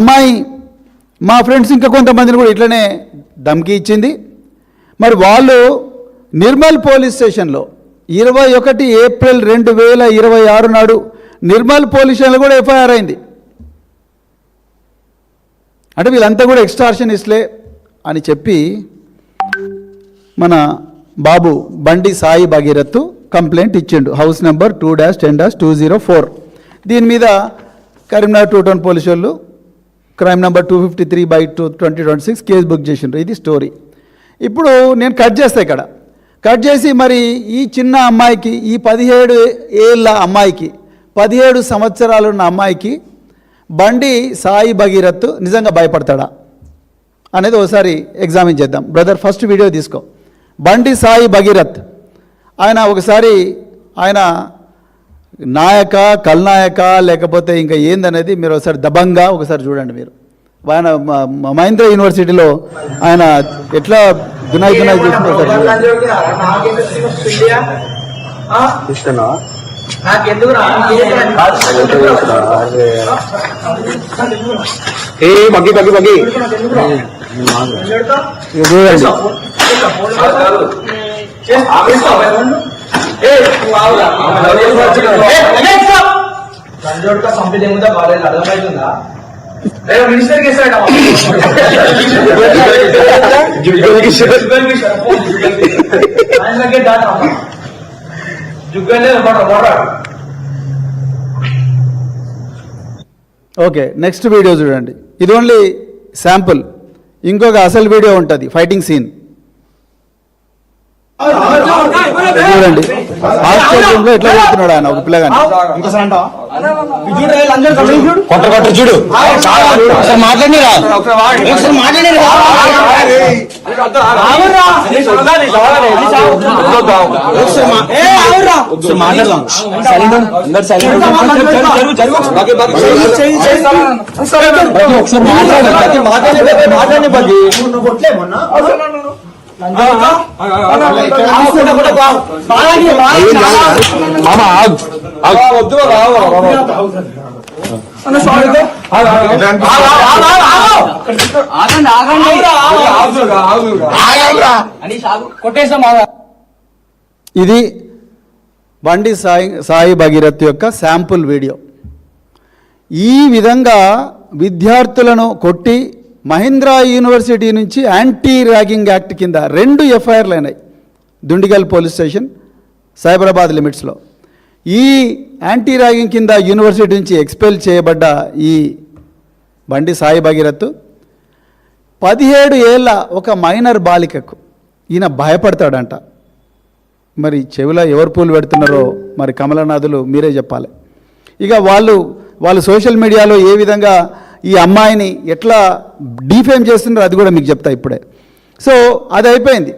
అమ్మాయి మా ఫ్రెండ్స్ ఇంకా కొంతమందిని కూడా ఇట్లనే ధమ్కి ఇచ్చింది. మరి వాళ్ళు నిర్మల్ పోలీస్ స్టేషన్లో 21 ఏప్రిల్ 2026 నాడు నిర్మల్ పోలీస్ స్టేషన్లో కూడా ఎఫ్ఐఆర్ అయింది. అంటే వీళ్ళంతా కూడా ఎక్స్టార్షనిస్ట్లే అని చెప్పి మన బాబు బండి సాయి భగీరథ్ కంప్లైంట్ ఇచ్చిండు. House number 2-10-204. దీని మీద కరీంనగర్ 2 టౌన్ పోలీసు వాళ్ళు క్రైమ్ నెంబర్ 253/2026 కేసు బుక్ చేసిండ్రు. ఇది స్టోరీ. ఇప్పుడు నేను కట్ చేస్తా. ఇక్కడ కట్ చేసి మరి ఈ చిన్న అమ్మాయికి, ఈ 17 ఏళ్ళ అమ్మాయికి, 17 సంవత్సరాలున్న అమ్మాయికి బండి సాయి భగీరథ్ నిజంగా భయపడతాడా అనేది ఒకసారి ఎగ్జామిన్ చేద్దాం. బ్రదర్ ఫస్ట్ వీడియో తీసుకో. బండి సాయి భగీరథ్ ఆయన ఒకసారి ఆయన నాయక, కల్నాయక లేకపోతే ఇంకా ఏందనేది మీరు ఒకసారి దబంగా ఒకసారి చూడండి. మీరు ఆయన మహేంద్ర యూనివర్సిటీలో ఆయన ఎట్లా దునాయి చేస్తున్నారు. ఓకే, నెక్స్ట్ వీడియో చూడండి. ఇది ఓన్లీ శాంపుల్. ఇంకొక అసలు వీడియో ఉంటుంది, ఫైటింగ్ సీన్ చూడండి. ఆశ్చర్యంలో ఎట్లా చెప్తున్నాడు ఆయన ఒక పిల్లగాని. చూడు మాట్లాడిరా ఇది బండి సాయి భగీరథ్ యొక్క శాంపుల్ వీడియో. ఈ విధంగా విద్యార్థులను కొట్టి మహేంద్ర యూనివర్సిటీ నుంచి యాంటీ ర్యాగింగ్ యాక్ట్ కింద 2 ఎఫ్ఐఆర్లు అయినాయి. దుండిగల్ పోలీస్ స్టేషన్, సైబరాబాద్ లిమిట్స్లో. ఈ యాంటీ ర్యాగింగ్ కింద యూనివర్సిటీ నుంచి ఎక్స్పెల్ చేయబడ్డ ఈ బండి సాయి భగీరథ్ 17 ఏళ్ళ ఒక మైనర్ బాలికకు ఈయన భయపడతాడంట. మరి చెవిలో ఎవరు పూలు పెడుతున్నారో మరి కమలనాథులు మీరే చెప్పాలి. ఇక వాళ్ళు సోషల్ మీడియాలో ఏ విధంగా ఈ అమ్మాయిని ఎట్లా డీఫేమ్ చేస్తున్నారో అది కూడా మీకు చెప్తా ఇప్పుడే. సో అది అయిపోయింది.